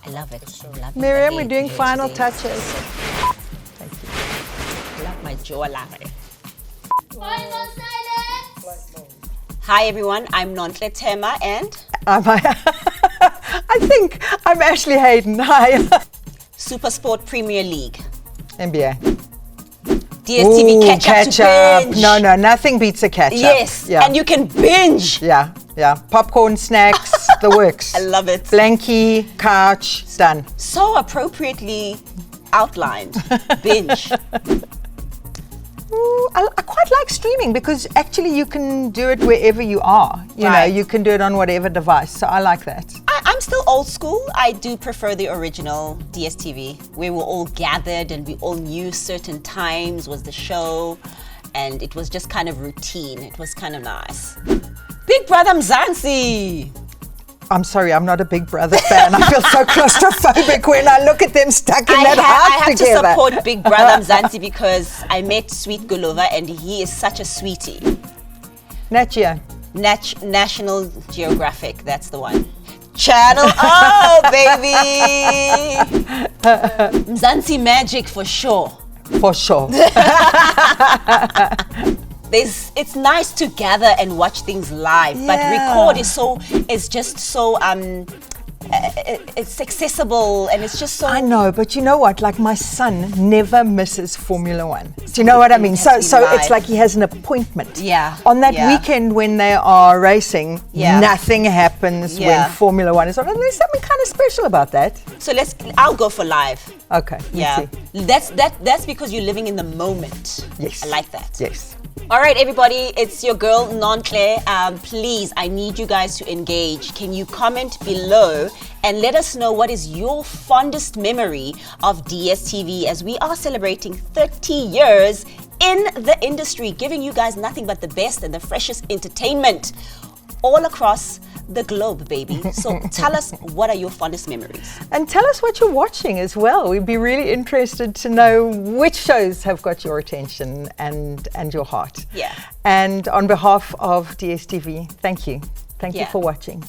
I love it. I love Miriam, the we're head doing here final today. touches. Thank you. I love my jewelry. Final silence! Hi everyone, I'm Nonhle Themba and I think I'm Ashley Hayden. Hi. Super Sport Premier League. NBA. DStv catch up to binge. No, nothing beats a catch up. Yes, Yeah. and you can binge. Yeah. Popcorn, snacks, the works. I love it. Blankie, couch, done. So appropriately outlined. Binge. Ooh, I quite like streaming because actually you can do it wherever you are. You know, Right. you can do it on whatever device. So I like that. I'm still old school. I do prefer the original DStv, where we're all gathered and we all knew certain times was the show, and it was just kind of routine. It was kind of nice. Big Brother Mzansi. I'm sorry, I'm not a Big Brother fan. I feel so claustrophobic when I look at them stuck in that I house have together. to support Big Brother Mzansi because I met Sweet Gulova and he is such a sweetie. Nat Geo. National Geographic, that's the one. Channel O, baby! Mzansi magic for sure. For sure. It's nice to gather and watch things live, but Yeah. record is just so it's accessible and it's just so. I know, but you know what? Like my son never misses Formula One. Do you know what I mean? It So, has to be it's live. like he has an appointment. Yeah, On that yeah. weekend when they are racing, Yeah. nothing happens Yeah. when Formula One is on. And there's something kind of special about that. So I'll go for live. Okay. Yeah, Let's see. that's because you're living in the moment. Yes. I like that. Yes. All right, everybody, it's your girl Nonhle. Please, I need you guys to engage. Can you comment below and let us know what is your fondest memory of DStv as we are celebrating 30 years in the industry, giving you guys nothing but the best and the freshest entertainment all across the globe, baby. So tell us, what are your fondest memories? And tell us what you're watching as well. We'd be really interested to know which shows have got your attention and your heart. Yeah. And on behalf of DStv, thank you. Thank you Yeah. for watching.